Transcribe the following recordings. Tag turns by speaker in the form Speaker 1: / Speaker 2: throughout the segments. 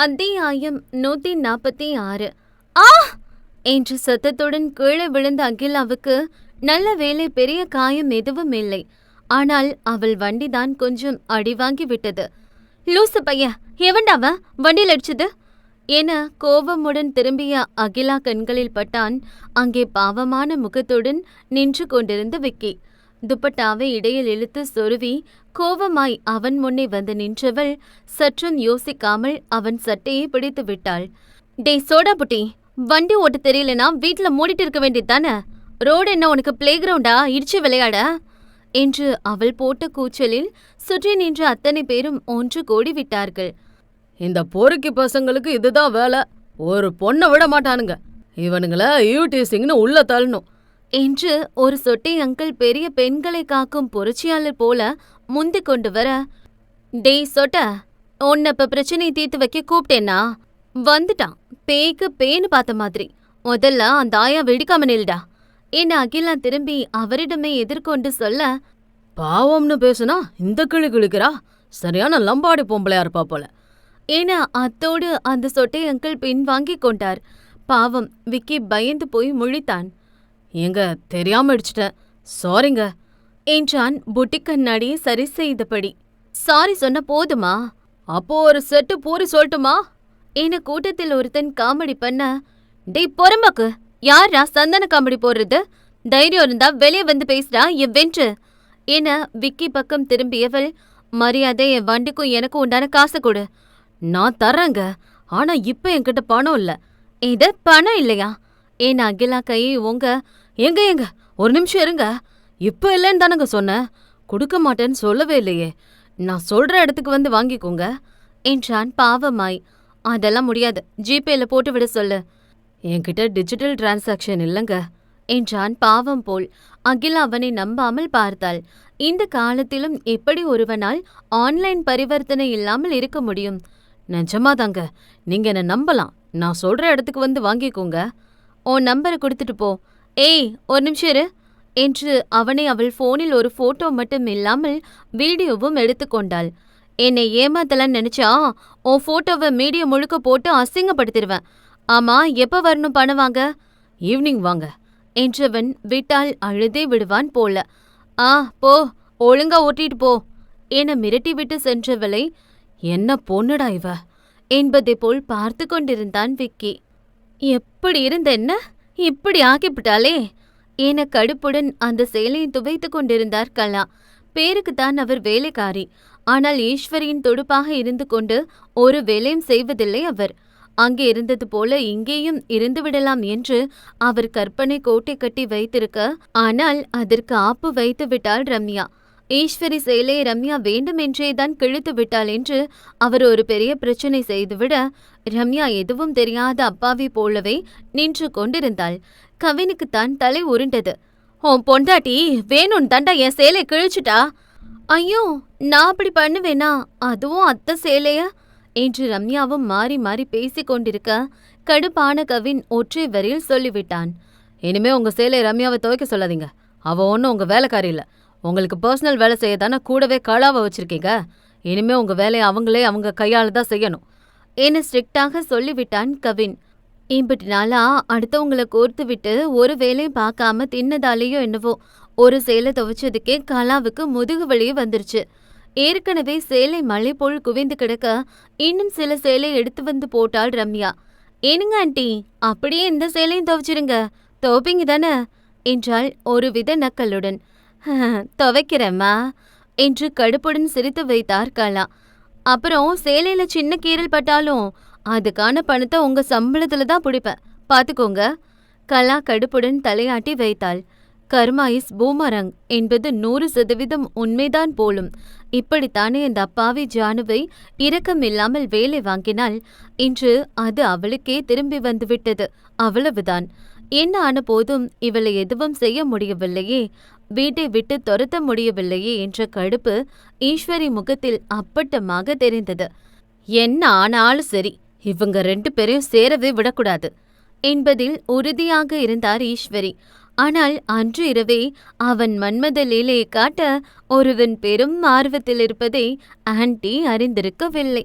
Speaker 1: அத்தியாயம் 146. ஆ என்ற சத்தத்துடன் கீழே விழுந்த அகிலாவுக்கு நல்ல வேளை பெரிய காயம் எதுவும் இல்லை. ஆனால் அவள் வண்டிதான் கொஞ்சம் அடிவாங்கி விட்டது. லூசு பைய, எவன்டாவன் வண்டியில் அடிச்சது என கோபமுடன் திரும்பிய அகிலா கண்களில் பட்டான் அங்கே பாவமான முகத்துடன் நின்று கொண்டிருந்த விக்கி. துப்பட்டாவை இடையில் இழுத்து சொருவி கோபமாய் அவன் முன்னே வந்து நின்றவள் சற்றும் யோசிக்காமல் அவன் சட்டையை பிடித்து விட்டாள். டே சோடா புட்டி, வண்டி ஓட்ட தெரியலனா வீட்டுல மூடிட்டு இருக்க வேண்டியதுதானே? ரோடு என்ன உனக்கு பிளே கிரவுண்டா இடிச்சு விளையாட என்று அவள் போட்ட கூச்சலில் சுற்றி நின்ற அத்தனை பேரும் ஒன்று கூடி விட்டார்கள்.
Speaker 2: இந்த பொறுக்கி பசங்களுக்கு இதுதான் வேலை, ஒரு பொண்ணை விட மாட்டானுங்க, இவனுங்கள யூடிசிங்னு உள்ள தள்ளணும்
Speaker 1: என்று ஒரு சொட்டை அங்கிள் பெரிய பெண்களை காக்கும் புரட்சியாளர் போல முந்தி கொண்டு வர, டேய் சொட்ட, உன்னை இப்ப பிரச்சனையை தீர்த்து வைக்க கூப்பிட்டேன்னா வந்துட்டான் பேய்க்கு பேன்னு பார்த்த மாதிரி. முதல்ல அந்த ஆயா வெடிக்காம நில்டா என்ன அகிலா திரும்பி அவரிடமே எதிர்கொண்டு சொல்ல,
Speaker 2: பாவம்னு பேசுனா இந்த கிளி கிழிக்கிறா, சரியான லம்பாடி பொம்பளையா இருப்பா போல
Speaker 1: ஏன்னா அத்தோடு அந்த சொட்டை அங்கிள் பின் வாங்கி கொண்டார். பாவம் விக்கி பயந்து போய் முழித்தான்.
Speaker 2: ஏங்க தெரியாம அடிச்சிட்டேன், சாரிங்க
Speaker 1: என்றான் புட்டி கண்ணாடியை சரி செய்தபடி. சாரி சொன்ன போதுமா?
Speaker 2: அப்போ ஒரு செட்டு பூரி சொல்லட்டுமா
Speaker 1: என கூட்டத்தில் ஒருத்தன் காமெடி பண்ண, டேய் பொறம்பாக்கு, யாரா சந்தன காமெடி போடுறது? தைரியம் இருந்தா வெளியே வந்து பேசுறா என் வென்று என விக்கி பக்கம் திரும்பியவள், மரியாதை என் வண்டிக்கும் எனக்கும் உண்டான காசு கொடு.
Speaker 2: நான் தர்றேங்க, ஆனா இப்ப என்கிட்ட பணம் இல்ல.
Speaker 1: இது பணம் இல்லையா என் அகிலா கையை ஓங்க,
Speaker 2: எங்க ஒரு நிமிஷம் இருங்க, இப்ப இல்லைன்னு தானங்க சொன்னேன், கொடுக்க மாட்டேன்னு சொல்லவே இல்லையே, நான் சொல்ற இடத்துக்கு வந்து வாங்கிக்கோங்க
Speaker 1: என்றான் பாவமாய். அதெல்லாம் முடியாது, ஜிபேல போட்டு விட சொல்லு.
Speaker 2: என்கிட்ட டிஜிட்டல் டிரான்சாக்ஷன் இல்லைங்க
Speaker 1: என்றான் பாவம் போல். அகிலா அவனை நம்பாமல் பார்த்தாள். இந்த காலத்திலும் எப்படி ஒருவனால் ஆன்லைன் பரிவர்த்தனை இல்லாமல் இருக்க முடியும்?
Speaker 2: நிஜமாதாங்க, நீங்க என்ன நம்பலாம், நான் சொல்ற இடத்துக்கு வந்து வாங்கிக்கோங்க.
Speaker 1: உன் நம்பரை கொடுத்துட்டு போ. ஏய் ஒரு நிமிஷம் இரு என்று அவனை அவள் போனில் ஒரு போட்டோ மட்டும் இல்லாமல் வீடியோவும் எடுத்துக்கொண்டாள். என்னை ஏமாத்தலன்னு நினைச்சா உன் போட்டோவை மீடியா முழுக்க போட்டு அசிங்கப்படுத்திடுவேன். ஆமா, எப்ப வரணும் பணம் வாங்க?
Speaker 2: ஈவினிங் வாங்க
Speaker 1: என்றவன் விட்டால் அழுதே விடுவான் போல. போ, ஒழுங்கா ஓட்டிட்டு போ என மிரட்டிவிட்டு சென்றவளை,
Speaker 2: என்ன பொண்ணுடா இவ
Speaker 1: என்பதை போல் பார்த்து கொண்டிருந்தான் விக்கி. எப்படி இருந்த என்ன இப்படி ஆகிவிட்டாளே என கடுப்புடன் அந்த சேலையை துவைத்து கொண்டிருந்தார் கலா. பேருக்குத்தான் அவர் வேலைக்காரி, ஆனால் ஈஸ்வரியின் தொடுப்பாக இருந்து கொண்டு ஒரு வேலையும் செய்வதில்லை அவர். அங்கே இருந்தது போல இங்கேயும் இருந்துவிடலாம் என்று அவர் கற்பனை கோட்டை கட்டி வைத்திருக்க, ஆனால் அதற்கு ஆப்பு வைத்து விட்டாள் ரம்யா. ஈஸ்வரி சேலையை ரம்யா வேண்டுமென்றேதான் கிழித்து விட்டாள் என்று அவர் ஒரு பெரிய பிரச்சனை செய்துவிட, ரம்யா எதுவும் தெரியாத அப்பாவி போலவே நின்று கொண்டிருந்தாள். கவினுக்குத்தான் தலை உருண்டது. உன் பொண்டாட்டி வேணும்னு தாண்டா என் சேலை கிழிச்சுட்டா. ஐயோ, நான் அப்படி பண்ணுவேனா? அதுவும் அத்தை சேலைய என்று ரம்யாவும் மாறி மாறி பேசிக் கொண்டிருக்க, கடுப்பான கவின் ஒற்றை வரியில் சொல்லிவிட்டான்.
Speaker 2: இனிமே உங்க சேலை ரம்யாவை துவைக்க சொல்லாதீங்க, அவ ஒன்றும் உங்க வேலைக்காரி இல்ல, உங்களுக்கு பர்சனல் வேலை செய்ய தானே கூடவே களாவை வச்சிருக்கீங்க, இனிமே உங்க வேலையை அவங்களே அவங்க கையால தான் செய்யணும்
Speaker 1: என ஸ்ட்ரிக்டாக சொல்லிவிட்டான் கவின். இம்பட்டு நாளா அடுத்தவங்களை கோர்த்து விட்டு ஒரு வேலையும் பார்க்காம தின்னதாலேயோ என்னவோ ஒரு சேலை துவைச்சதுக்கே கலாவுக்கு முதுகு வலியே வந்துருச்சு. ஏற்கனவே சேலை மழை போல் குவிந்து கிடக்க இன்னும் சில சேலை எடுத்து வந்து போட்டாள் ரம்யா. ஏனுங்க ஆண்டி, அப்படியே இந்த சேலையும் துவைச்சிருங்க, துவைப்பீங்க தானே என்றாள் ஒருவித நக்கலுடன். துவைக்கிறேம்மா என்று கடுப்புடன் சிரித்து வைத்தார் கலா. அப்புறம் சேலையில சின்ன கீரல் பட்டாலும் அதுக்கான பணத்தை உங்க சம்பளத்துல தான் பிடிப்பேன், பாத்துக்கோங்க. கலா கடுப்புடன் தலையாட்டி வைத்தாள். கர்மாயிஸ் பூமரங் என்பது 100% உண்மைதான் போலும். இப்படித்தானே அந்த அப்பாவி ஜானுவை இரக்கமில்லாமல் வேலை வாங்கினால் இன்று அது அவளுக்கே திரும்பி வந்துவிட்டது, அவ்வளவுதான். என்ன ஆன போதும் இவளை எதுவும் செய்ய முடியவில்லையே, வீட்டை விட்டு துரத்த முடியவில்லையே என்ற கடுப்பு ஈஸ்வரி முகத்தில் அப்பட்டமாக தெரிந்தது. என்ன ஆனாலும் சரி, இவங்க 2 பேரையும் சேரவே விடக்கூடாது என்பதில் உறுதியாக இருந்தார் ஈஸ்வரி. ஆனால் அன்று இரவே அவன் மன்மத லீலையை காட்ட ஒருவன் பெரும் ஆர்வத்தில் இருப்பதை ஆன்டி அறிந்திருக்கவில்லை.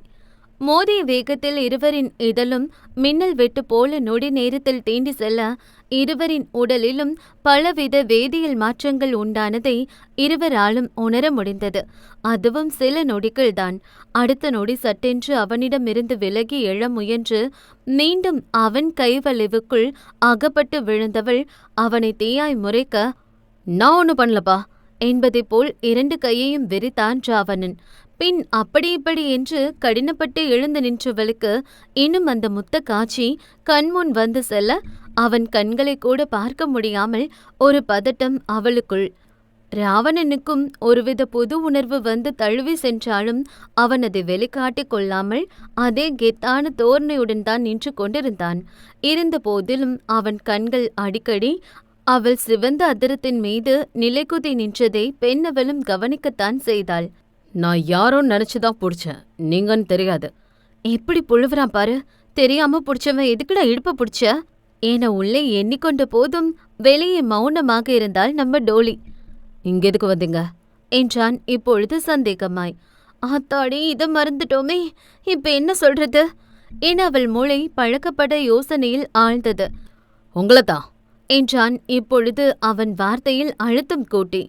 Speaker 1: மோதிய வேகத்தில் இருவரின் இதழும் மின்னல் வெட்டு போல நொடி நேரத்தில் தீண்டி செல்ல இருவரின் உடலிலும் பலவித வேதியியல் மாற்றங்கள் உண்டானதை இருவராலும் உணர முடிந்தது. அதுவும் சில நொடிகள்தான். அடுத்த நொடி சட்டென்று அவனிடமிருந்து விலகி எழ முயன்று மீண்டும் அவன் கைவளைவுக்குள் அகப்பட்டு விழுந்தவள் அவனை தீயாய் முறைக்க,
Speaker 2: நான் ஒன்றும் பண்ணலப்பா
Speaker 1: என்பதைப் போல் 2 கையையும் விரித்தான் ராவணன். பின் அப்படி இப்படி என்று கடினப்பட்டு எழுந்து நின்றவளுக்கு இன்னும் அந்த முத்த காட்சி கண்முன் வந்து செல்ல அவன் கண்களை கூட பார்க்க முடியாமல் ஒரு பதட்டம் அவளுக்குள். ராவணனுக்கும் ஒருவித புது உணர்வு வந்து தழுவி சென்றாலும் அவன் அதை வெளிக்காட்டிக் கொள்ளாமல் அதே கெத்தான தோரணையுடன் தான் நின்று கொண்டிருந்தான். இருந்த போதிலும் அவன் கண்கள் அடிக்கடி அவள் சிவந்த அதரத்தின் மீது நிலைகுதி நின்றதை பெண்ணவளும் கவனிக்கத்தான் செய்தாள்.
Speaker 2: நான் யாரோன்னு நினைச்சுதான் புடிச்சேன், நீங்கன்னு தெரியாது.
Speaker 1: எப்படி புழுவுறான் பாரு. தெரியாம புடிச்சவன் எதுக்குடா இடுப்ப புடிச்ச என உள்ளே எண்ணிக்கொண்ட போதும் வெளியே மௌனமாக இருந்தாள் நம்ம டோலி.
Speaker 2: இங்க எதுக்கு வந்தீங்க
Speaker 1: என்றான் இப்பொழுது சந்தேகமாய். ஆத்தாடி, இதை மறந்துட்டோமே, இப்ப என்ன சொல்றது என அவள் மூளை பழக்கப்பட யோசனையில் ஆழ்ந்தது.
Speaker 2: உங்களைத்தான்
Speaker 1: என்றான் இப்பொழுது அவன் வார்த்தையில் அழுத்தம் கூட்டி.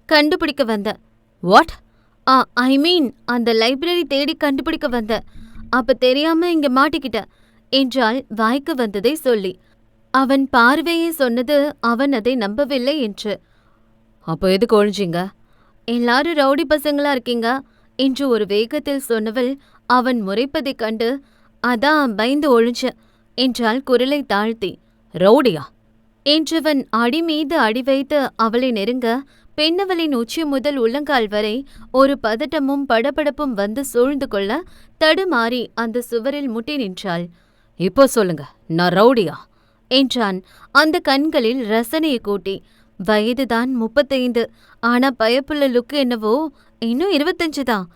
Speaker 1: கண்டுபிடிக்க வந்த.
Speaker 2: வாட்?
Speaker 1: ஐ மீன், அந்த லைப்ரரி தேடி கண்டுபிடிக்க வந்த. அப்ப தெரியாம இங்க மாட்டிக்கிட்ட என்றாள் வாய்க்கு வந்ததை சொல்லி. அவன் பார்வையே சொன்னது அவன் அதை நம்பவில்லை என்று.
Speaker 2: அப்போ எதுக்கு ஒழிஞ்சிங்க?
Speaker 1: எல்லாரும் ரவுடி பசங்களா இருக்கீங்க என்று ஒரு வேகத்தில் சொன்னவள் அவன் முறைப்பதைக் கண்டு, அதான் பயந்து ஒழிஞ்ச என்றாள் குரலை தாழ்த்தி.
Speaker 2: ரவுடியா
Speaker 1: என்றவன் அடி மீது அடி வைத்து அவளை நெருங்க பெண்ணவளின் உச்சி முதல் உள்ளங்கால் வரை ஒரு பதட்டமும் படபடப்பும் வந்து சூழ்ந்து கொள்ள தடுமாறி அந்த சுவரில் முட்டி நின்றாள்.
Speaker 2: இப்போ சொல்லுங்க, நான் ரவுடியா
Speaker 1: என்றான் அந்த கண்களில் ரசனையை கூட்டி. வயதுதான் 35, ஆனா பயப்புள்ள லுக்கு என்னவோ இன்னும் 25 தான்.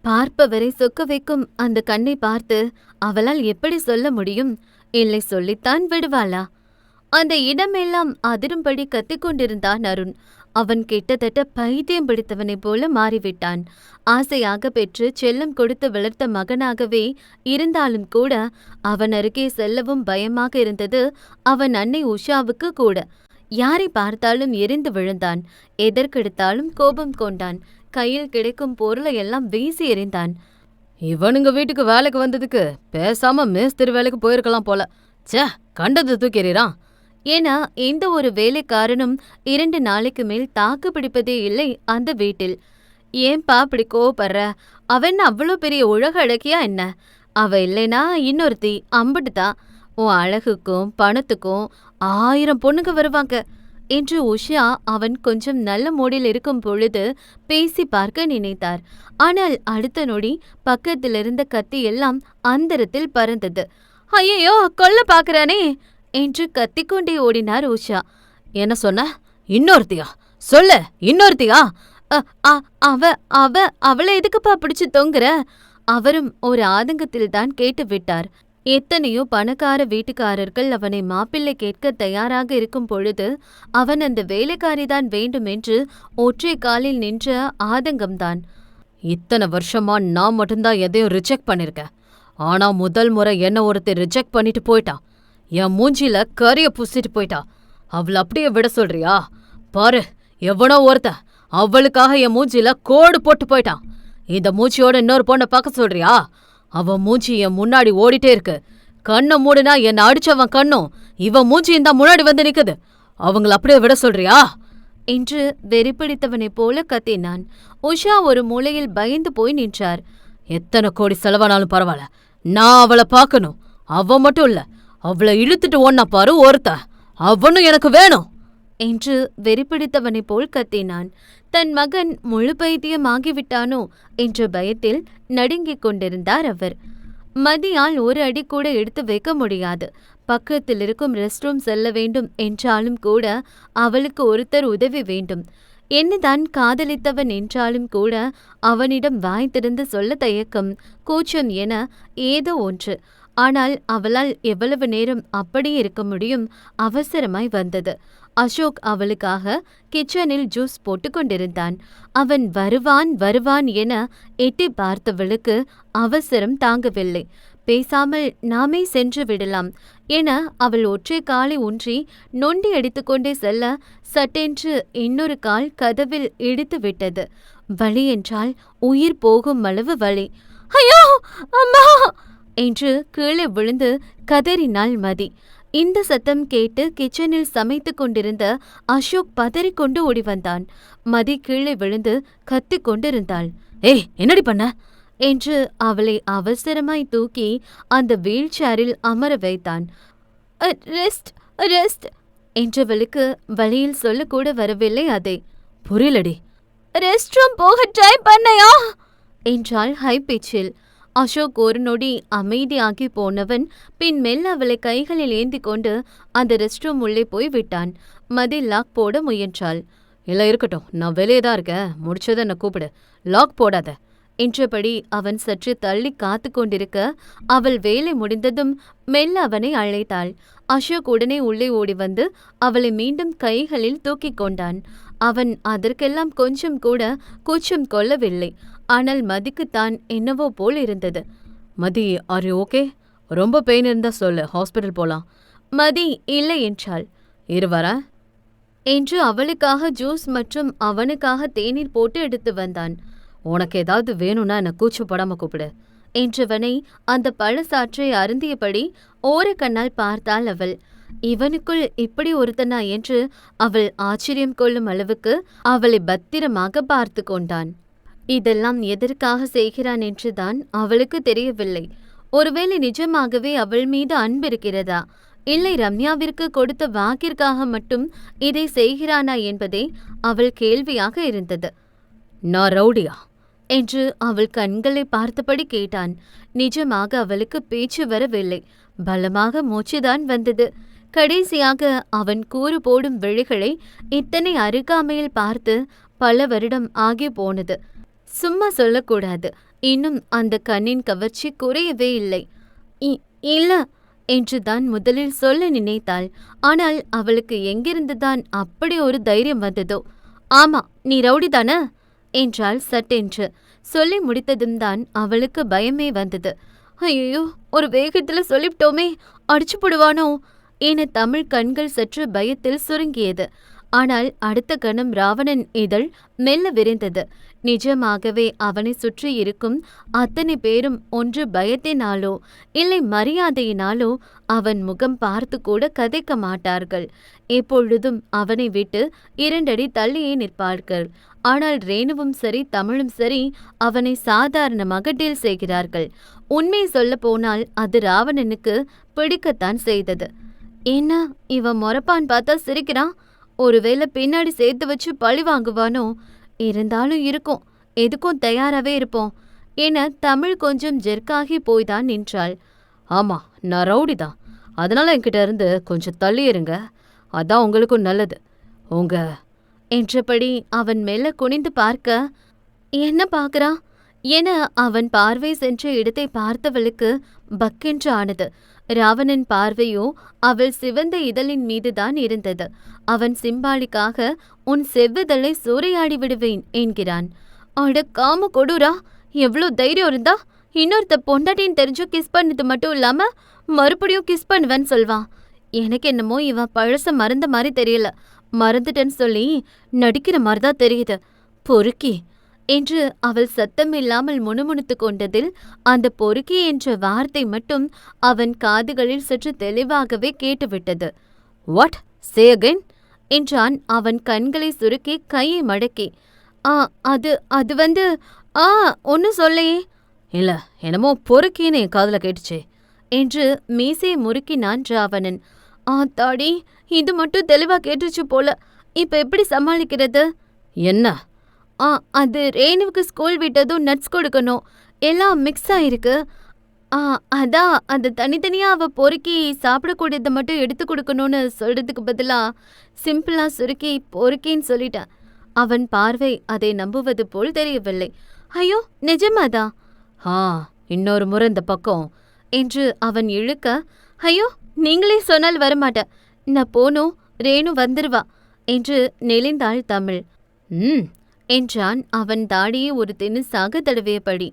Speaker 1: பார்ப்பவரை சொக்க வைக்கும் அந்த கண்ணை பார்த்து அவளால் எப்படி சொல்ல முடியும்? இல்லை, சொல்லித்தான் விடுவாளா? அந்த இடமெல்லாம் அதிரும்படி கத்திக்கொண்டிருந்தான் அருண். அவன் கிட்டத்தட்ட பைத்தியம் பிடித்தவனைப் போல மாறிவிட்டான். ஆசையாக பெற்று செல்லம் கொடுத்து வளர்த்த மகனாகவே இருந்தாலும் கூட அவன் அருகே செல்லவும் பயமாக இருந்தது அவன் அன்னை உஷாவுக்கு கூட. யாரை பார்த்தாலும் எரிந்து விழுந்தான். எதற்கெடுத்தாலும் கோபம் கொண்டான். கையில் கிடைக்கும் பொருளை எல்லாம் வீசி எறிந்தான்.
Speaker 2: இவனுங்க வீட்டுக்கு வேலைக்கு வந்ததுக்கு பேசாம மேஸ்திரி வேலைக்கு போயிருக்கலாம் போல. சே, கண்டது தூக்கிறீரான்
Speaker 1: என எந்த ஒரு வேலைக்காரனும் 2 நாளைக்கு மேல் தாக்கு பிடிப்பதே இல்லை அந்த வீட்டில். ஏன்பா அப்படி கோவப்படுற? அவன் அவ்வளோ பெரிய உலக அழகியா என்ன? அவ இல்லைனா இன்னொருத்தி அம்புட்டுதான். உன் அழகுக்கும் பணத்துக்கும் 1000 பொண்ணுங்க வருவாங்க என்று உஷா அவன் கொஞ்சம் நல்ல மூடில் இருக்கும் பொழுது பேசி பார்க்க நினைத்தார். ஆனால் அடுத்த நொடி பக்கத்திலிருந்த கத்தி எல்லாம் அந்தரத்தில் பறந்தது. ஐயோ, கொல்ல பாக்குறானே என்று கத்திக்கொண்டே ஓடினார் உஷா.
Speaker 2: என்ன சொன்ன? இன்னொருத்தியா? சொல்லு, இன்னொருத்தியா?
Speaker 1: அவளை எதுக்குப்பா பிடிச்சு தொங்குற? அவரும் ஒரு ஆதங்கத்தில் தான் கேட்டு விட்டார். எத்தனையோ பணக்கார வீட்டுக்காரர்கள் அவனை மாப்பிள்ளை கேட்க தயாராக இருக்கும் பொழுது அவன் அந்த வேலைக்காரிதான் வேண்டுமென்று ஒற்றை காலில் நின்ற ஆதங்கம்தான்.
Speaker 2: இத்தனை வருஷமா நான் மட்டும்தான் எதையும் ரிஜெக்ட் பண்ணிருக்கேன். ஆனா முதல் முறை என்ன ஒருத்தர் ரிஜெக்ட் பண்ணிட்டு போயிட்டான். என் மூஞ்சில கரிய பூசிட்டு போயிட்டா. அவளை அப்படியே விட சொல்றியா? பாரு, எவனோ ஒருத்த அவளுக்காக என் மூஞ்சில கோடு போட்டு போயிட்டான். இந்த மூச்சியோட இன்னொரு பொண்ணை பார்க்க சொல்றியா? அவன் மூஞ்சி என் முன்னாடி ஓடிட்டே இருக்கு. கண்ணை மூடுனா என்னை அடிச்சவன் கண்ணும் இவன் மூஞ்சியும் தான் முன்னாடி வந்து நிக்குது. அவங்கள அப்படியே விட சொல்றியா
Speaker 1: என்று வெறிப்பிடித்தவனைப் போல கத்தினான். உஷா ஒரு மூலையில் பயந்து போய் நின்றார்.
Speaker 2: எத்தனை கோடி செலவானாலும் பரவாயில்ல, நான் அவளை பார்க்கணும். அவ மட்டும் இல்ல, அவளை இழுத்துட்டு ஓடினா பாரு ஒருத்த, அவனும் எனக்கு வேணும்
Speaker 1: என்று வெறிப்பிடித்தவனைப் போல் கத்தினான். தன் மகன் முழு பைத்தியமாகிவிட்டானோ என்ற பயத்தில் நடுங்கிக் கொண்டிருந்தார் அவர். மதியால் ஒரு அடி கூட எடுத்து வைக்க முடியாது. பக்கத்தில் இருக்கும் ரெஸ்ட் ரூம் செல்ல வேண்டும் என்றாலும் கூட அவளுக்கு ஒருத்தர் உதவி வேண்டும். என்னதான் காதலித்தவன் என்றாலும் கூட அவனிடம் வாய் திறந்து சொல்ல தயக்கம், கூச்சம் என ஏதோ ஒன்று. ஆனால் அவளால் எவ்வளவு நேரம் அப்படியே இருக்க முடியும்? அவசரமாய் வந்தது. அசோக் அவளுக்காக கிச்சனில் ஜூஸ் போட்டு கொண்டிருந்தான். அவன் வருவான் வருவான் என எட்டி பார்த்தவளுக்கு அவசரம் தாங்கவில்லை. பேசாமல் நாமே சென்று விடலாம் என அவள் ஒற்றை காலை ஊன்றி நொண்டி அடித்துக்கொண்டே செல்ல சட்டென்று இன்னொரு கால் கதவில் இடித்து விட்டது. வலி என்றால் உயிர் போகும் அளவு வலி. ஐயோ அம்மா என்று கீழே விழுந்து கதறினாள் மதி. இந்த சத்தம் கேட்டு கிச்சனில் சமைத்து கொண்டிருந்த அசோக் பதறிக்கொண்டு ஓடி வந்தான். மதி கீழே விழுந்து கத்திக் கொண்டிருந்தாள்.
Speaker 2: ஏய், என்னடி பண்ண
Speaker 1: என்று அவளை அவசரமாய் தூக்கி அந்த வீல் சேரில் அமர வைத்தான். ரெஸ்ட் ரெஸ்ட் என்றவளுக்கு வழியில் சொல்லக்கூட வரவில்லை. அதை
Speaker 2: புரியலடி.
Speaker 1: ரெஸ்ட் ரூம் போக ட்ரை பண்ணையா என்றாள் ஹை பிச்சில். அசோக் ஒரு நொடி அமைதியாகி போனவன் பின் மெல்ல அவளை கைகளில் ஏந்தி கொண்டு அந்த ரெஸ்ட் ரூம் உள்ளே போய் விட்டான். மதி லாக் போட முயன்றாள்.
Speaker 2: இல்லை, இருக்கட்டும், நான் வெளியே தான் இருக்கேன், முடிச்சதை என்ன கூப்பிடு, லாக் போடாத
Speaker 1: என்றபடி அவன் சற்று தள்ளி காத்து கொண்டிருக்க அவள் வேலை முடிந்ததும் மெல்ல அவனை அழைத்தாள். அசோக் உடனே உள்ளே ஓடி வந்து அவளை மீண்டும் கைகளில் தூக்கிக் கொண்டான். அவன் அதற்கெல்லாம் கொஞ்சம் கூட கூச்சம் கொள்ளவில்லை. ஆனால் மதிக்குத்தான் என்னவோ போல் இருந்தது.
Speaker 2: மதி, ஆர் யூ ஓகே? ரொம்ப பெயின் இருந்தா சொல்லு, ஹாஸ்பிட்டல் போலாம்.
Speaker 1: மதி இல்லை என்றாள்.
Speaker 2: வரேன்
Speaker 1: என்று அவளுக்காக ஜூஸ் மற்றும் அவனுக்காக தேநீர் போட்டு எடுத்து வந்தான்.
Speaker 2: உனக்கு ஏதாவது வேணும்னா என்ன கூச்சப்படாம கூப்பிடு
Speaker 1: என்றவனை அந்த பழசாற்றை அருந்தியபடி ஓரக்கண்ணால் பார்த்தாள் அவள். இவனுக்குள் இப்படி ஒருத்தனா என்று அவள் ஆச்சரியம் கொள்ளும் அளவுக்கு அவளை பத்திரமாக பார்த்து கொண்டான். இதெல்லாம் எதற்காக செய்கிறான் என்றுதான் அவளுக்கு தெரியவில்லை. ஒருவேளை நிஜமாகவே அவள் மீது அன்பு இருக்கிறதா, இல்லை ரம்யாவிற்கு கொடுத்த வாக்கிற்காக மட்டும் இதை செய்கிறானா என்பதே அவள் கேள்வியாக இருந்தது.
Speaker 2: நான் ரவுடியா
Speaker 1: என்று அவள் கண்களை பார்த்தபடி கேட்டான். நிஜமாக அவளுக்கு பேச்சு வரவில்லை. பலமாக மூச்சுதான் வந்தது. கடைசியாக அவன் கூறு போடும் விழிகளை இத்தனை அருகாமையில் பார்த்து பல வருடம் ஆகி போனது. சும்மா சொல்லக்கூடாது, இன்னும் அந்த கண்ணின் கவர்ச்சி குறையவே இல்லை. இல்ல என்றுதான் முதலில் சொல்ல நினைத்தாள். ஆனால் அவளுக்கு எங்கிருந்துதான் அப்படி ஒரு தைரியம் வந்ததோ. ஆமா, நீ ரவுடிதானே என்றாள் சட்டென்று. சொல்லி முடித்ததும் தான் அவளுக்கு பயமே வந்தது. ஐயோ, ஒரு வேகத்துல சொல்லிவிட்டோமே, அடிச்சு போடுவானோ என தமிழ் கண்கள் சற்று பயத்தில் சுருங்கியது. ஆனால் அடுத்த கணம் ராவணன் இதழ் மெல்ல விரிந்தது. நிஜமாகவே அவனை சுற்றி இருக்கும் அத்தனை பேரும் ஒன்று பயத்தினாலோ இல்லை மரியாதையினாலோ அவன் முகம் பார்த்து கூட கதைக்க மாட்டார்கள். எப்பொழுதும் அவனை விட்டு 2 அடி தள்ளியே நிற்பார்கள். ஆனால் ரேணுவும் சரி தமிழும் சரி அவனை சாதாரணமாக டீல் செய்கிறார்கள். உண்மை சொல்ல போனால் அது ராவணனுக்கு பிடிக்கத்தான் செய்தது. என்ன இவன் மொறப்பான் பார்த்தா சிரிக்கிறான், ஒருவேளை பின்னாடி சேர்த்து வச்சு பழி வாங்குவானோ, இருந்தாலும் இருக்கும், எதுக்கும் தயாராகவே இருப்போம் என தமிழ் கொஞ்சம் ஜெர்க்காகி போய்தான் நின்றாள்.
Speaker 2: ஆமா, நான் ரவுடி தான், அதனால என்கிட்ட இருந்து கொஞ்சம் தள்ளியிருங்க, அதான் உங்களுக்கும் நல்லது. உங்க
Speaker 1: என்றபடி அவன் மெல்ல குனிந்து பார்க்க, என்ன பார்க்கறான் என அவன் பார்வை சென்ற இடத்தை பார்த்தவளுக்கு பக்கென்று ஆனது. ராவணன் பார்வையோ அவள் சிவந்த இதழின் மீதுதான் இருந்தது. அவன் சிம்பாலிக்காக உன் செவ்விதழை சூறையாடி விடுவேன் என்கிறான். அட காம கொடுரா, எவ்வளோ தைரியம் இருந்தா இன்னொருத்த பொண்டாட்டின்னு தெரிஞ்சு கிஸ் பண்ணது மட்டும் இல்லாம மறுபடியும் கிஸ் பண்ணுவேன்னு சொல்வான். எனக்கு என்னமோ இவன் பழச மறந்த மாதிரி தெரியல, மறந்துட்டேன்னு சொல்லி நடிக்கிற மாதிரிதான் தெரியுது. பொறுக்கி என்று அவள் சத்தமில்லாமல் முணுமுணுத்து கொண்டதில் அந்த பொறுக்கி என்ற வார்த்தை மட்டும் அவன் காதுகளில் சற்று தெளிவாகவே கேட்டுவிட்டது.
Speaker 2: வாட், சே அகைன்
Speaker 1: என்றான் அவன் கண்களை சுருக்கி கையை மடக்கி. அது வந்து ஒன்னும் சொல்லையே.
Speaker 2: இல்ல, என்னமோ பொறுக்கின்னு என் காதுல கேட்டுச்சே
Speaker 1: என்று மீசையை முறுக்கினான் ராவணன். தாடி, இது மட்டும் தெளிவா கேட்டுச்சு போல, இப்ப எப்படி சமாளிக்கிறது?
Speaker 2: என்ன?
Speaker 1: அது ரேணுவுக்கு ஸ்கூல் விட்டதும் நட்ஸ் கொடுக்கணும், எல்லாம் மிக்ஸ் ஆயிருக்கு. அதான் அது தனித்தனியா அவ பொறுக்கி சாப்பிடக்கூடியதை மட்டும் எடுத்து கொடுக்கணும்னு சொல்றதுக்கு பதிலா சிம்பிளா சுருக்கி பொறுக்கின்னு சொல்லிட்டேன். அவன் பார்வை அதை நம்புவது போல் தெரியவில்லை. ஐயோ, நிஜமாதா?
Speaker 2: இன்னொரு முறை இந்த பக்கம்
Speaker 1: என்று அவன் இழுக்க, ஐயோ நீங்களே சொன்னால் வரமாட்டேன், நான் போனோம் ரேணு வந்துருவா என்று நெளிந்தாள் தமிழ்.
Speaker 2: ம்
Speaker 1: என்றான் அவன் தாடியை ஒரு தினுசாக தடவியபடி.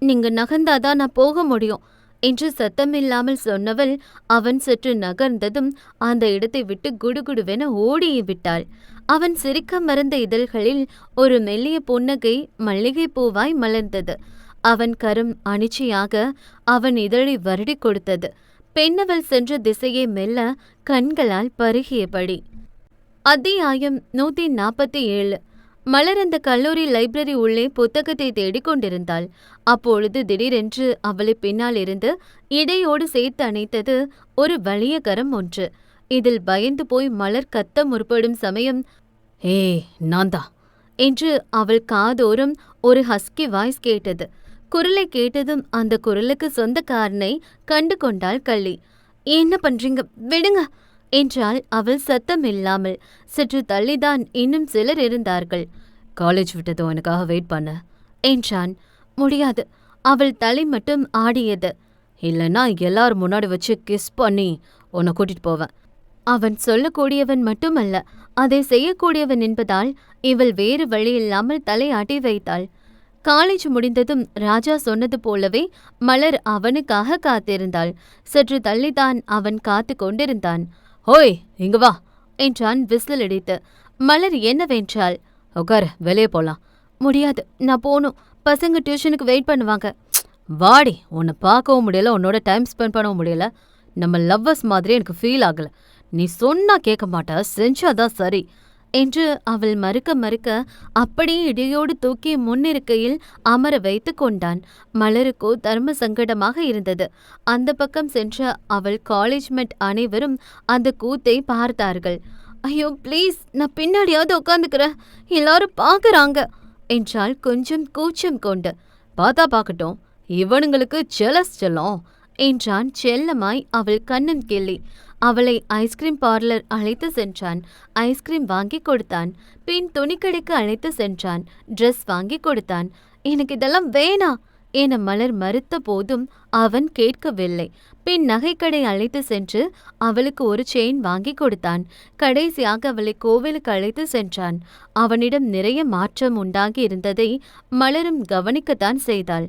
Speaker 1: நீங்க நகர்ந்தாதான் நான் போக முடியும் என்று சத்தமில்லாமல் சொன்னவள் அவன் சற்று நகர்ந்ததும் அந்த இடத்தை விட்டு குடுகுடுவென ஓடியே விட்டாள். அவன் சிரிக்க மறந்த இதழ்களில் ஒரு மெல்லிய புன்னகை மல்லிகை பூவாய் மலர்ந்தது. அவன் கரம் அனிச்சையாக அவன் இதழை வருடி கொடுத்தது. பெண்ணவள் சென்ற திசையை மெல்ல கண்களால் பருகியபடி. அத்தியாயம் 147. மலர் அந்த கல்லூரி லைப்ரரி உள்ளே புத்தகத்தை தேடிக் கொண்டிருந்தாள். அப்பொழுது திடீரென்று அவளை பின்னால் இருந்து இடையோடு சேர்த்து அணைத்தது ஒரு வலிய கரம் ஒன்று. இதில் பயந்து போய் மலர் கத்த முற்படும் சமயம்,
Speaker 2: ஏய் நான்தான்
Speaker 1: என்று அவள் காதோறும் ஒரு ஹஸ்கி வாய்ஸ் கேட்டது. குரலை கேட்டதும் அந்த குரலுக்கு சொந்தக்காரனை கண்டு கொண்டாள் கள்ளி. என்ன பண்றீங்க, விடுங்க என்றாள் அவள் சத்தம் இல்லாமல். சற்று தள்ளிதான் இன்னும் சிலர் இருந்தார்கள்.
Speaker 2: காலேஜ் விட்டதும் எனக்காக வெயிட் பண்ண
Speaker 1: என்றான். முடியாது. அவள் தலை மட்டும் ஆடியது.
Speaker 2: இல்லைன்னா எல்லாரும் முன்னாடி வச்சு கிஸ் பண்ணி உன்னை கூட்டிட்டு போவேன்.
Speaker 1: அவன் சொல்லக்கூடியவன் மட்டுமல்ல, அதை செய்யக்கூடியவன் என்பதால் இவள் வேறு வழியில்லாமல் தலையாட்டி வைத்தாள். காலேஜ் முடிந்ததும் ராஜா சொன்னது போலவே மலர் அவனுக்காக காத்திருந்தாள். சற்று தள்ளிதான் அவன் காத்து கொண்டிருந்தான்.
Speaker 2: ஹோய் இங்க வா
Speaker 1: என்றான் விசில் அடித்து. மலர் என்னவென்றாள்.
Speaker 2: உட்காரு, வெளியே போலாம்.
Speaker 1: முடியாது, நான் போகணும். பசங்க டியூஷனுக்கு வெயிட் பண்ணுவாங்க.
Speaker 2: வாடி, உன்னை பார்க்கவும் முடியல, உன்னோட டைம் ஸ்பெண்ட் பண்ணவும் முடியல. நம்ம லவ்வர்ஸ் மாதிரி எனக்கு ஃபீல் ஆகல. நீ சொன்னா கேட்க மாட்டா, செஞ்சாதான் சரி
Speaker 1: என்று அவள் மறுக்க மறுக்க அப்படியே இடையோடு தூக்கி முன்னிருக்கையில் அமர வைத்து கொண்டான். மலருக்கோ தர்ம சங்கடமாக இருந்தது. அந்த பக்கம் சென்ற அவள் காலேஜ்மெட் அனைவரும் அந்த கூத்தை பார்த்தார்கள். ஐயோ ப்ளீஸ், நான் பின்னாடியாவது உட்காந்துக்கிறேன், எல்லாரும் பார்க்கறாங்க என்றாள் கொஞ்சம் கூச்சம் கொண்டு.
Speaker 2: பார்த்தா பார்க்கட்டும், இவனுங்களுக்கு செலஸ் செல்லம்
Speaker 1: என்றான் செல்லமாய் அவள் கண்ணன் கிள்ளி. அவளை ஐஸ்கிரீம் பார்லர் அழைத்து சென்றான். ஐஸ்கிரீம் வாங்கி கொடுத்தான். பின் துணிக்கடைக்கு அழைத்து சென்றான். ட்ரெஸ் வாங்கி கொடுத்தான். எனக்கு இதெல்லாம் வேணா என மலர் மறுத்த போதும் அவன் கேட்கவில்லை. பின் நகைக்கடை அழைத்து சென்று அவளுக்கு ஒரு செயின் வாங்கி கொடுத்தான். கடைசியாக அவளை கோவிலுக்கு அழைத்து சென்றான். அவனிடம் நிறைய மாற்றம் உண்டாகி இருந்ததை மலரும் கவனிக்கத்தான் செய்தாள்.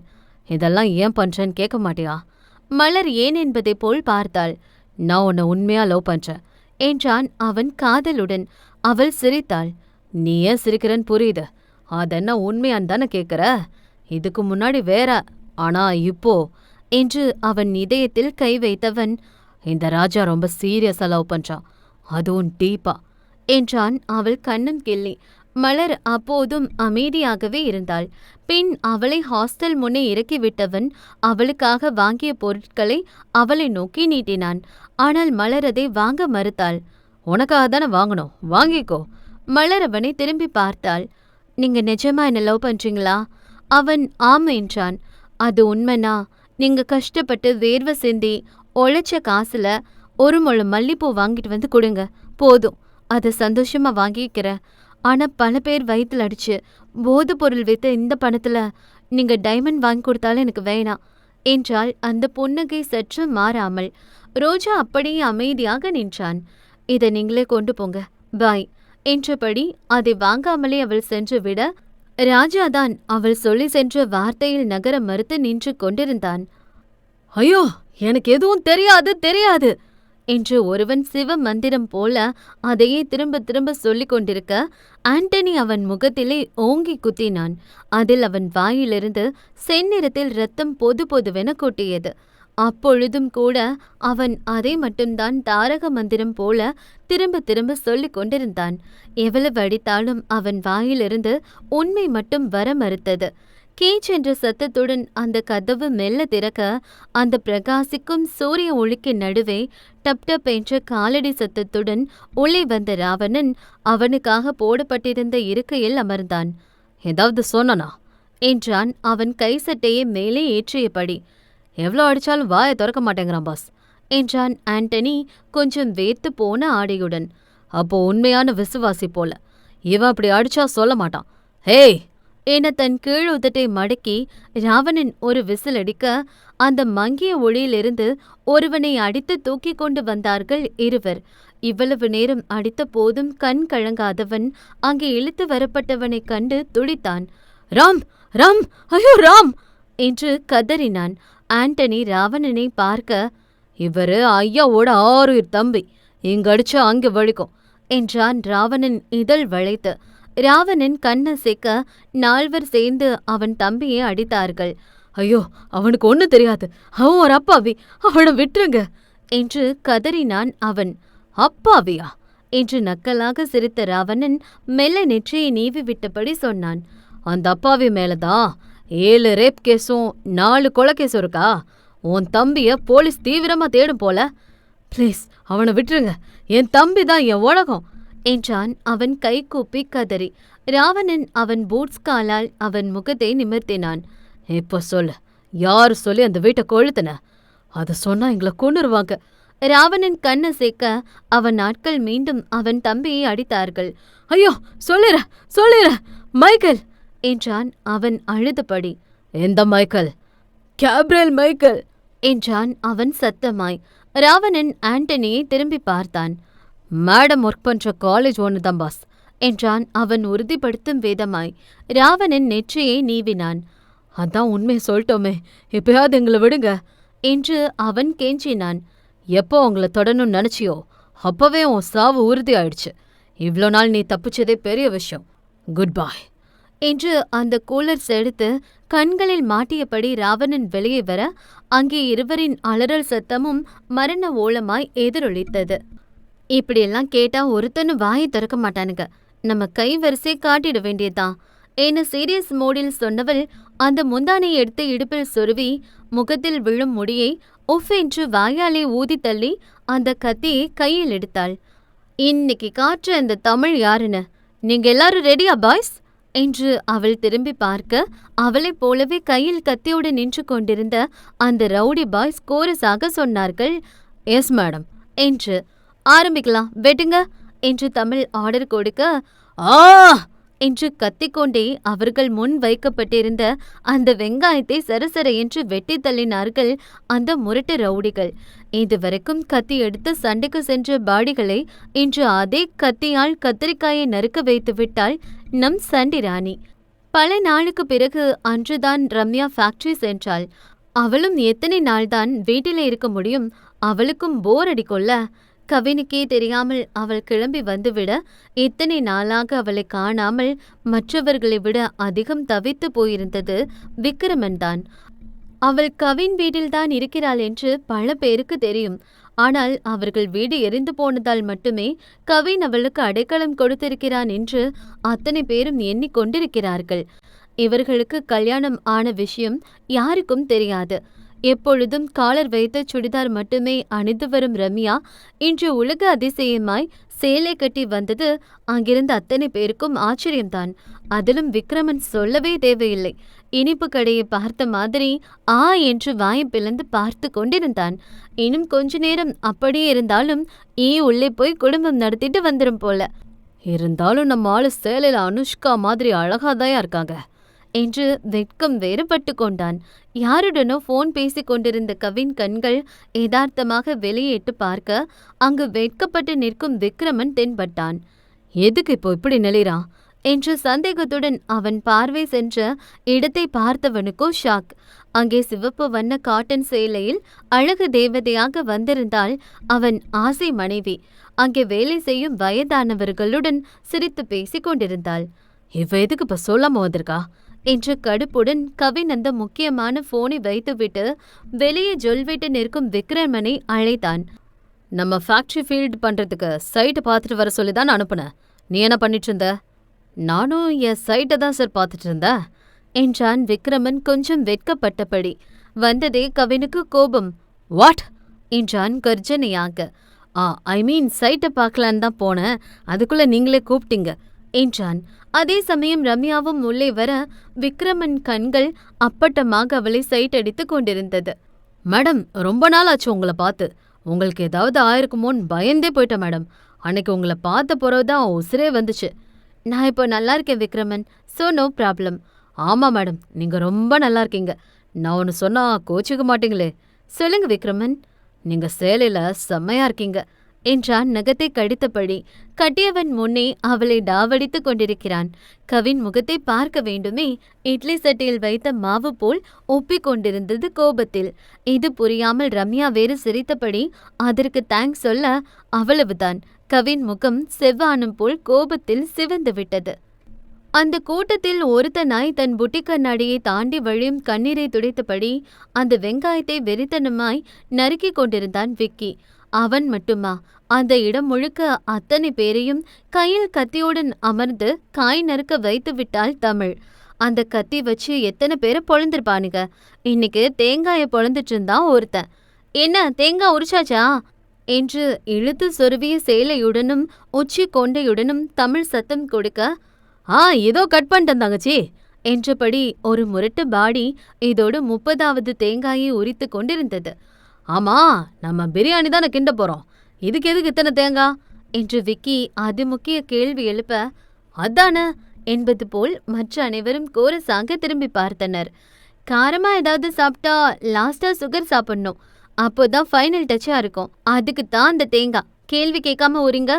Speaker 2: இதெல்லாம் ஏன் பண்றேன்னு கேட்க மாட்டியா?
Speaker 1: மலர் ஏன் என்பதை போல் பார்த்தாள்.
Speaker 2: நான் உன்னை உண்மையா லவ் பண்றேன்
Speaker 1: என்றான் அவன் காதலுடன். அவள் சிரித்தாள்.
Speaker 2: நீ ஏன் சிரிக்கிறன்னு புரியுது. அதென்ன உண்மையான்னு தானே கேட்குற? இதுக்கு முன்னாடி வேற, ஆனா இப்போ
Speaker 1: என்று அவன் இதயத்தில் கை வைத்தவன்,
Speaker 2: இந்த ராஜா ரொம்ப சீரியஸா லவ் பண்றான், அதுவும் டீப்பா
Speaker 1: என்றான் அவள் கண்ணன் கிள்ளி. மலர் அப்போதும் அமைதியாகவே இருந்தாள். பின் அவளை ஹாஸ்டல் முன்னே இறக்கிவிட்டவன் அவளுக்காக வாங்கிய பொருட்களை அவளை நோக்கி நீட்டினான். ஆனால் மலர் அதை வாங்க மறுத்தாள்.
Speaker 2: உனக்காக தானே வாங்கணும், வாங்கிக்கோ.
Speaker 1: மலர் அவனை திரும்பி பார்த்தாள். நீங்க நிஜமா என்ன லவ் பண்றீங்களா? அவன் ஆம் என்றான். அது உண்மைனா நீங்க கஷ்டப்பட்டு வேர்வை சிந்தி உழைச்ச காசுல ஒரு முழம் மல்லிப்பூ வாங்கிட்டு வந்து கொடுங்க, போதும். அதை சந்தோஷமா வாங்கிக்கிறேன். ஆனா பல பேர் வயிற்றுல அடிச்சு போது பொருள் வைத்த இந்த பணத்துல நீங்க டைமண்ட் வாங்கி கொடுத்தாலும் எனக்கு வேணாம் என்றாள் அந்த புன்னகை சற்று மாறாமல். ரோஜா அப்படியே அமைதியாக நின்றான். இதை நீங்களே கொண்டு போங்க, பாய் என்றபடி அதை வாங்காமலே அவள் சென்று விட, ராஜாதான் அவள் சொல்லி சென்ற வார்த்தையில் நகர மறுத்து நின்று கொண்டிருந்தான்.
Speaker 2: ஐயோ, எனக்கு எதுவும் தெரியாது
Speaker 1: என்று ஒருவன் சிவ மந்திரம் போல அதையே திரும்ப திரும்ப சொல்லிக் கொண்டிருக்க, ஆண்டனி அவன் முகத்திலே ஓங்கி குத்தினான். அதில் அவன் வாயிலிருந்து செந்நிறத்தில் இரத்தம் பொது பொதுவென கொட்டியது. அப்பொழுதும் கூட அவன் அதை மட்டும்தான் தாரக மந்திரம் போல திரும்ப திரும்ப சொல்லிக் கொண்டிருந்தான். எவ்வளவு அடித்தாலும் அவன் வாயிலிருந்து உண்மை மட்டும் வர மறுத்தது. கீச் என்ற சத்தத்துடன் அந்த கதவு மெல்ல திறக்க, அந்த பிரகாசிக்கும் சூரிய ஒளிக்கு நடுவே டப் டப் என்ற காலடி சத்தத்துடன் உள்ளே வந்த ராவணன் அவனுக்காக போடப்பட்டிருந்த இருக்கையில் அமர்ந்தான்.
Speaker 2: ஏதாவது சொன்னனா
Speaker 1: என்றான் அவன் கை சட்டையை மேலே ஏற்றியபடி.
Speaker 2: எவ்வளோ அடிச்சாலும் வாயை திறக்க மாட்டேங்கிறான் பாஸ்
Speaker 1: என்றான் ஆண்டனி கொஞ்சம் வேர்த்து போன ஆடையுடன்.
Speaker 2: அப்போ உண்மையான விசுவாசி போல. இவன் அப்படி அடிச்சா சொல்ல மாட்டான். ஹேய்
Speaker 1: என தன் கீழ் உதட்டை மடக்கி ராவணன் ஒரு விசில் அடிக்க, அந்த மங்கிய ஒளியிலிருந்து ஒருவனை அடித்து தூக்கி கொண்டு வந்தார்கள் இருவர். இவ்வளவு நேரம் அடித்த போதும் கண் கலங்காதவன் அங்கே இழுத்து வரப்பட்டவனைக் கண்டு துடித்தான்.
Speaker 2: ராம், ராம், ஐயோ ராம்
Speaker 1: என்று கதறினான். ஆண்டனி ராவணனை பார்க்க,
Speaker 2: இவரு ஐயாவோட 6 தம்பி, இங்க அடிச்சா அங்க வலிக்கும்
Speaker 1: என்றான் ராவணன் இதழ் வளைத்து. ராவணன் கண்ணசைக்க 4 சேர்ந்து அவன் தம்பியை அடித்தார்கள்.
Speaker 2: ஐயோ, அவனுக்கு ஒன்னும் தெரியாது, அவன் ஒரு அப்பாவி, அவனை விட்டுருங்க
Speaker 1: என்று கதறினான் அவன்.
Speaker 2: அப்பாவியா
Speaker 1: என்று நக்கலாக சிரித்த ராவணன் மெல்ல நெற்றியை நீவி விட்டபடி சொன்னான்.
Speaker 2: அந்த அப்பாவி மேலதான் 7 ரேப் கேஸும் 4 கொலை கேஸும் இருக்கா? உன் தம்பிய போலீஸ் தீவிரமா தேடும் போல. ப்ளீஸ் அவனை விட்டுருங்க, என் தம்பி தான் என் உலகம்
Speaker 1: என்றான் அவன் கை கூப்பி கதறி. ராவணன் அவன் பூட்ஸ் காலால் அவன் முகத்தை நிமிர்த்தினான்.
Speaker 2: இப்போ சொல்லு, யாரு சொல்லி அந்த வீட்டை கொளுத்துன? அதை சொன்னா எங்களை கொன்னுருவாங்க.
Speaker 1: ராவணன் கண்ணசைக்க அவன் ஆட்கள் மீண்டும் அவன் தம்பியை அடித்தார்கள்.
Speaker 2: ஐயோ, சொல்லிற மைக்கேல்
Speaker 1: என்றான் அவன் அழுதபடி.
Speaker 2: எந்த மைக்கேல்? கேப்ரியல் மைக்கேல்
Speaker 1: என்றான் அவன் சத்தமாய். ராவணன் ஆண்டனியை திரும்பி பார்த்தான்.
Speaker 2: மேடம் ஒர்க் பண்ற காலேஜ் ஒன்னுதான் பாஸ்
Speaker 1: என்றான் அவன் உறுதிப்படுத்தும் விதமாய். ராவணன் நெற்றியை நீவினான்.
Speaker 2: அதான் உண்மையை சொல்லிட்டோமே, எப்பயாவது எங்களை விடுங்க
Speaker 1: என்று அவன் கெஞ்சினான்.
Speaker 2: எப்போ உங்களை தொடணும்னு நினைச்சியோ அப்பவே உன் சாவு உறுதி ஆயிடுச்சு. இவ்ளோ நாள் நீ தப்பிச்சதே பெரிய விஷயம். குட் பை
Speaker 1: என்று அந்த கூலர்ஸ் எடுத்து கண்களில் மாட்டியபடி ராவணன் வெளியே வர, அங்கே இருவரின் அலறல் சத்தமும் மரண ஓலமாய் எதிரொலித்தது. இப்படியெல்லாம் கேட்டா ஒருத்தனும் வாயை திறக்க மாட்டானுங்க, நம்ம கை வரிசை காட்டிட வேண்டியதுதான் என சீரியஸ் மோடில் சொன்னவள் அந்த முந்தானையை எடுத்து இடுப்பில் சொருவி முகத்தில் விழும் முடியை உஃப் என்று வாயாலே ஊதி தள்ளி அந்த கத்தியை கையில் எடுத்தாள். இன்னைக்கு காற்ற இந்த தமிழ் யாருன்னு? நீங்க எல்லாரும் ரெடியா பாய்ஸ் என்று அவள் திரும்பி பார்க்க, அவளைப் போலவே கையில் கத்தியோடு நின்று கொண்டிருந்த அந்த ரவுடி பாய்ஸ் கோரஸாக சொன்னார்கள்.
Speaker 2: எஸ் மேடம்
Speaker 1: என்று. ஆரம்பிக்கலாம், வெட்டுங்க என்று தமிழ் ஆர்டர் கொடுக்க,
Speaker 2: ஆ
Speaker 1: என்று கத்திக்கொண்டே அவர்கள் முன் வைக்கப்பட்டிருந்த அந்த வெங்காயத்தை சரசர என்று வெட்டி தள்ளினார்கள் அந்த முரட்டு ரவுடிகள். இதுவரைக்கும் கத்தி எடுத்து சண்டைக்கு சென்ற பாடிகளை இன்று அதே கத்தியால் கத்திரிக்காயை நறுக்க வைத்து விட்டாள் நம் சண்டி ராணி. பல நாளுக்கு பிறகு அன்றுதான் ரம்யா ஃபேக்டரி சென்றாள். அவளும் எத்தனை நாள்தான் வீட்டில இருக்க முடியும்? அவளுக்கும் போர் அடிக்கொள்ள. கவினுக்கே தெரியாமல் அவள் கிளம்பி வந்துவிட, இத்தனை நாளாக அவளை காணாமல் மற்றவர்களை விட அதிகம் தவித்து போயிருந்தது விக்ரமன் தான். அவள் கவின் வீட்டில்தான் இருக்கிறாள் என்று பல பேருக்கு தெரியும். ஆனால் அவர்கள் வீடு எரிந்து போனதால் மட்டுமே கவின் அவளுக்கு அடைக்கலம் கொடுத்திருக்கிறான் என்று அத்தனை பேரும் எண்ணிக்கொண்டிருக்கிறார்கள். இவர்களுக்கு கல்யாணம் ஆன விஷயம் யாருக்கும் தெரியாது. எப்பொழுதும் காலர் வைத்த சுடிதார் மட்டுமே அணிந்து வரும் ரம்யா இன்று உலக அதிசயமாய் சேலை கட்டி வந்தது அங்கிருந்த அத்தனை பேருக்கும் ஆச்சரியம்தான். அதிலும் விக்ரமன் சொல்லவே தேவையில்லை. இனிப்பு கடையை பார்த்த மாதிரி ஆ என்று வாயை பிளந்து பார்த்து கொண்டிருந்தான். இன்னும் கொஞ்ச நேரம் அப்படியே இருந்தாலும் உள்ளே போய் குடும்பம் நடத்திட்டு வந்துடும் போல.
Speaker 2: இருந்தாலும் நம்ம ஆளு சேலையில அனுஷ்கா மாதிரி அழகாதாயா இருக்காங்க
Speaker 1: என்று வெட்கம் வேறுபட்டு கொண்டான். யாருடனோ போன் பேசிக் கொண்டிருந்த கவின் கண்கள் யதார்த்தமாக வெளியேட்டு பார்க்க, அங்கு வெட்கப்பட்டு நிற்கும் விக்ரமன் தென்பட்டான்.
Speaker 2: எதுக்கு இப்போ இப்படி நிலைறான்
Speaker 1: என்று சந்தேகத்துடன் அவன் பார்வை சென்ற இடத்தை பார்த்தவனுக்கோ ஷாக். அங்கே சிவப்பு வண்ண காட்டன் சேலையில் அழகு தேவதையாக வந்திருந்தாள் அவன் ஆசை மனைவி. அங்கே வேலை செய்யும் வயதானவர்களுடன் சிரித்து பேசிக் கொண்டிருந்தாள்.
Speaker 2: இவ எதுக்கு இப்ப சொல்லாம வந்திருக்கா
Speaker 1: என்ற கடுப்புடன் கவின் அந்த முக்கியமான போனை வைத்துவிட்டு வெளியே ஜொல்விட்டு நிற்கும் விக்ரமனை அழைத்தான்.
Speaker 2: நம்ம ஃபேக்டரி ஃபீல்டு பண்றதுக்கு சைட்டை பார்த்துட்டு வர சொல்லிதான் அனுப்புன. நீ என்ன பண்ணிட்டு இருந்த?
Speaker 1: நானும் என் சைட்டை தான் சார் பார்த்துட்டு இருந்தேன் என்றான் விக்ரமன் கொஞ்சம் வெட்கப்பட்டபடி. வந்ததே கவினுக்கு கோபம்.
Speaker 2: வாட்
Speaker 1: என்றான் கர்ஜனையாக.
Speaker 2: ஐ மீன் சைட்டை பார்க்கலான்னு தான் போனேன், அதுக்குள்ள நீங்களே கூப்பிட்டீங்க
Speaker 1: என்றான். அதே சமயம் ரம்யாவும் உள்ளே வர விக்ரமன் கண்கள் அப்பட்டமாக அவளை சைட் அடித்து கொண்டிருந்தது.
Speaker 2: மேடம், ரொம்ப நாள் ஆச்சு உங்களை பார்த்து. உங்களுக்கு ஏதாவது ஆயிருக்குமோன்னு பயந்தே போயிட்டேன் மேடம். அன்னைக்கு உங்களை பார்த்த பிறகுதான் உசிரே வந்துச்சு.
Speaker 1: நான் இப்போ நல்லா இருக்கேன் விக்ரமன், ஸோ நோ ப்ராப்ளம்.
Speaker 2: ஆமா மேடம், நீங்க ரொம்ப நல்லா இருக்கீங்க. நான் ஒன்று சொன்னா கோச்சிக்க மாட்டீங்களே?
Speaker 1: சொல்லுங்க விக்ரமன்.
Speaker 2: நீங்க சேலையில செம்மையா இருக்கீங்க
Speaker 1: என்றான் நகத்தை கடித்தபடி. கட்டியவன் முன்னே அவளை டாவடித்துக் கொண்டிருக்கிறான். கவின் முகத்தை பார்க்க வேண்டுமே. இட்லி சட்டியில் வைத்த மாவு போல் ஒப்பிக் கொண்டிருந்தது கோபத்தில். இது புரியாமல் ரம்யா வேறு சிரித்தபடி அதற்கு தேங்க்ஸ் சொல்ல, அவ்வளவுதான். கவின் முகம் செவ்வானம் போல் கோபத்தில் சிவந்து விட்டது. அந்த கூட்டத்தில் ஒருத்தனாய் தன் புட்டி கண்ணாடியை தாண்டி வழியும் கண்ணீரை துடைத்தபடி அந்த வெங்காயத்தை வெறித்தனமாய் நறுக்கி கொண்டிருந்தான் விக்கி. அவன் மட்டுமா? அந்த இடம் முழுக்க அத்தனை பேரையும் கையில் கத்தியுடன் அமர்ந்து காய் நறுக்க வைத்து விட்டாள் தமிழ். அந்த கத்தி வச்சு எத்தனை பேரை பொழந்திருப்பானுங்க. இன்னைக்கு தேங்காயை பொழந்துட்டு இருந்தான் ஒருத்தன். என்ன தேங்காய் உரிச்சாச்சா என்று இழுத்து சொருவிய சேலையுடனும் உச்சி கொண்டையுடனும் தமிழ் சத்தம் கொடுக்க,
Speaker 2: ஏதோ கட் பண்ணிட்டேன் தங்கச்சி
Speaker 1: என்றபடி ஒரு முரட்டு பாடி இதோடு 30வது தேங்காயை உரித்து கொண்டிருந்தது.
Speaker 2: ஆமா, நம்ம பிரியாணி தானே கிண்ட போறோம், இதுக்கு எதுக்கு இத்தனை தேங்காய்
Speaker 1: என்று விக்கி அதிமுக்கிய கேள்வி எழுப்ப, அதான என்பது போல் மற்ற அனைவரும் கோரசாங்க திரும்பி பார்த்தனர். காரமா ஏதாவது சாப்பிட்டா லாஸ்டா சுகர் சாப்பிடணும், அப்போதான் ஃபைனல் டச்சா இருக்கும். அதுக்கு தான் அந்த தேங்காய். கேள்வி கேட்காம உரிங்க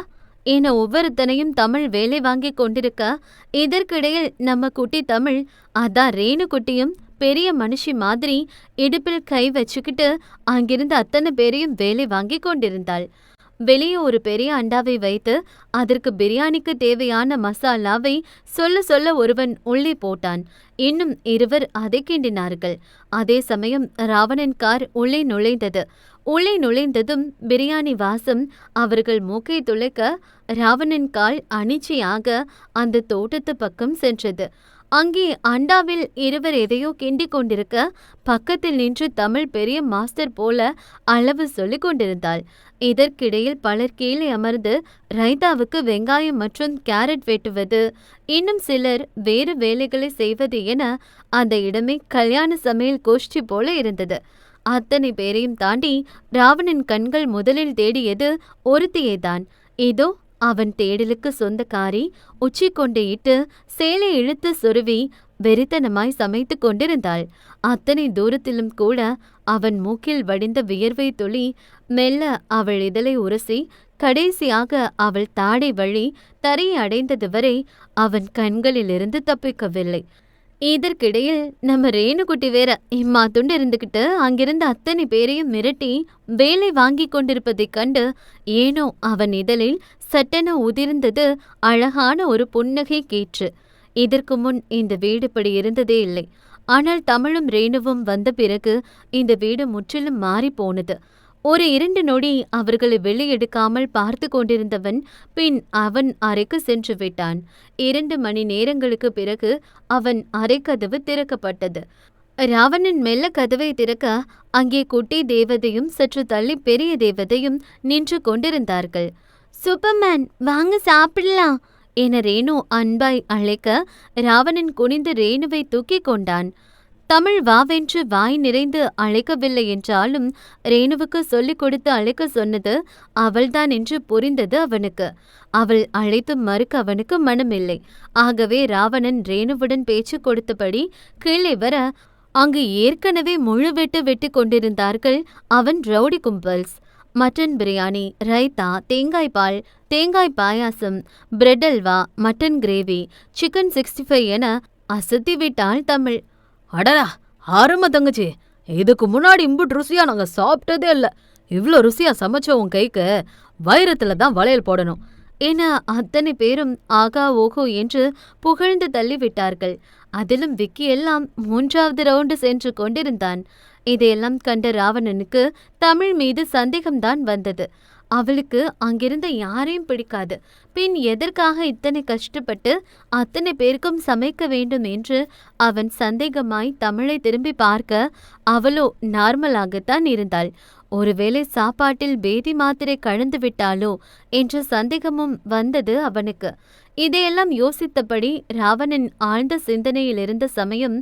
Speaker 1: என ஒவ்வொருத்தனையும் தமிழ் வேலை வாங்கி கொண்டிருக்க, இதற்கிடையில் நம்ம குட்டி தமிழ், அதான் ரேணு குட்டியும் பெரிய மனுஷி மாதிரி இடுப்பில் கை வச்சுக்கிட்டு அங்கிருந்து அத்தனை பேரையும் வேலை வாங்கி கொண்டிருந்தாள். வெளியே ஒரு பெரிய அண்டாவை வைத்து அதற்கு பிரியாணிக்கு தேவையான மசாலாவை சொல்ல சொல்ல ஒருவன் உள்ளே போட்டான். இன்னும் இருவர் அதை கிண்டினார்கள். அதே சமயம் ராவணன் கார் உள்ளே நுழைந்தது. உள்ளே நுழைந்ததும் பிரியாணி வாசம் அவர்கள் மூக்கை துளைக்க ராவணன் கால் அனிச்சையாக அந்த தோட்டத்து பக்கம் சென்றது. அங்கே அண்டாவில் இருவர் எதையோ கிண்டி கொண்டிருக்க பக்கத்தில் நின்று தமிழ் பெரிய மாஸ்டர் போல அளவு சொல்லிக் கொண்டிருந்தாள். இதற்கிடையில் பலர் கீழே அமர்ந்து ரைதாவுக்கு வெங்காயம் மற்றும் கேரட் வெட்டுவது, இன்னும் சிலர் வேறு வேலைகளை செய்வது என அந்த இடமே கல்யாண சமையல் கோஷ்டி போல இருந்தது. அத்தனை பேரையும் தாண்டி ராவணன் கண்கள் முதலில் தேடியது ஒருத்தியேதான். இதோ அவன் தேடலுக்கு சொந்தக்காரி உச்சி கொண்டு இட்டு சேலை இழுத்து சொருவி வெறித்தனமாய் சமைத்து கொண்டிருந்தாள். அத்தனை தூரத்திலும் கூட அவன் மூக்கில் வடிந்த வியர்வை துளி மெல்ல அவள் இதழை உரசி கடைசியாக அவள் தாடை வழி தரையை அடைந்தது வரை அவன் கண்களிலிருந்து தப்பிக்கவில்லை. இதற்கிடையில் நம்ம ரேணுகுட்டி வேற இம்மா துண்டு இருந்துகிட்டு அங்கிருந்த அத்தனை பேரையும் மிரட்டி வேலை வாங்கி கொண்டிருப்பதைக் கண்டு ஏனோ அவன் இதழில் சட்டென உதிர்ந்தது அழகான ஒரு புன்னகை கீற்று. இதற்கு முன் இந்த வீடு இப்படி இருந்ததே இல்லை. ஆனால் தமிழும் ரேணுவும் வந்த பிறகு இந்த வீடு முற்றிலும் மாறி போனது. ஒரு 2 நொடி அவர்களை வெளியெடுக்காமல் பார்த்து கொண்டிருந்தவன் பின் அவன் அறைக்கு சென்று விட்டான். 2 மணி நேரங்களுக்கு பிறகு அவன் அறைக்கதவு திறக்கப்பட்டது. ராவணன் மெல்ல கதவை திறக்க அங்கே குட்டி தேவதையும் சற்று தள்ளி பெரிய தேவதையும் நின்று கொண்டிருந்தார்கள். சூப்பர்மேன் வாங்க சாப்பிடலாம் என ரேணு அன்பாய் அழைக்க ராவணன் குனிந்து ரேணுவை தூக்கி கொண்டான். தமிழ் வாவென்று வாய் நிறைந்து அழைக்கவில்லை என்றாலும் ரேணுவுக்கு சொல்லிக் கொடுத்து அழைக்க சொன்னது அவள்தான் என்று புரிந்தது அவனுக்கு. அவள் அழைத்து மறுக்க அவனுக்கு மனமில்லை. ஆகவே ராவணன் ரேணுவுடன் பேச்சு கொடுத்தபடி கீழே வர அங்கு ஏற்கனவே முழுவெட்டு வெட்டி கொண்டிருந்தார்கள் அவன் ரவுடி கும்பல்ஸ். மட்டன் பிரியாணி, ரைத்தா, தேங்காய் பால், தேங்காய் பாயாசம், bread halwa, mutton gravy, chicken 65 என அசத்தி விட்டாள் தமிழ்.
Speaker 2: அடடா, அருமை தங்கச்சி, இதுக்கு முன்னாடி இம்புட்டு ருசியா நாங்க சாப்பிட்டதே இல்ல. இவ்ளோ ருசியா சமைச்ச உன் கைக்கு வைரத்துல தான் வளையல் போடணும்
Speaker 1: என அத்தனை பேரும் ஆகா ஓகோ என்று புகழ்ந்து தள்ளிவிட்டார்கள். அதிலும் விக்கி எல்லாம் 3வது ரவுண்டு சென்று கொண்டிருந்தான். இதையெல்லாம் கண்ட ராவணனுக்கு தமிழ் மீது சந்தேகம்தான் வந்தது. அவளுக்கு அங்கிருந்த யாரையும் பிடிக்காது. பின் எதற்காக இத்தனை கஷ்டப்பட்டு அத்தனை பேருக்கும் சமைக்க வேண்டும் என்று அவன் சந்தேகமாய் தமிழை திரும்பி பார்க்க அவளோ நார்மலாகத்தான் இருந்தாள். ஒருவேளை சாப்பாட்டில் பேதி மாத்திரை கலந்து விட்டாளோ என்ற சந்தேகமும் வந்தது அவனுக்கு. இதையெல்லாம் யோசித்தபடி ராவணன் ஆழ்ந்த சிந்தனையில் இருந்த சமயம்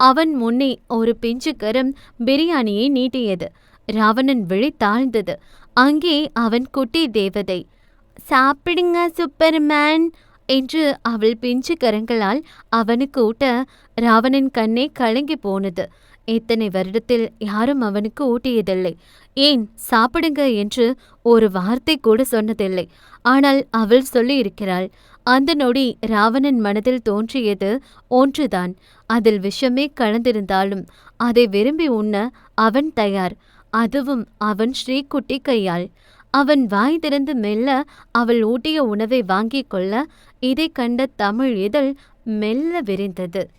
Speaker 1: அவன் முன்னே ஒரு பிஞ்சு கரம் பிரியாணியை நீட்டியது. ராவணன் விழி தாழ்ந்தது. அங்கே அவன் குட்டி தேவதை. சாப்பிடுங்க சூப்பர்மேன் என்று அவள் பிஞ்சு கரங்களால் அவனுக்கு ஊட்ட ராவணன் கண்ணே கலங்கி போனது. இத்தனை வருடத்தில் யாரும் அவனுக்கு ஊட்டியதில்லை. ஏன் சாப்பிடுங்க என்று ஒரு வார்த்தை கூட சொன்னதில்லை. ஆனால் அவள் சொல்லியிருக்கிறாள். அந்த நொடி ராவணன் மனதில் தோன்றியது ஒன்றுதான். அதில் விஷமே கலந்திருந்தாலும் அதை விரும்பி உண்ண அவன் தயார். அதுவும் அவன் ஸ்ரீகுட்டி கையால். அவன் வாய் திறந்து மெல்ல அவள் ஊட்டிய உணவை வாங்கிக் கொள்ள இதைக் கண்ட தமிழ் இதழ் மெல்ல விரிந்தது.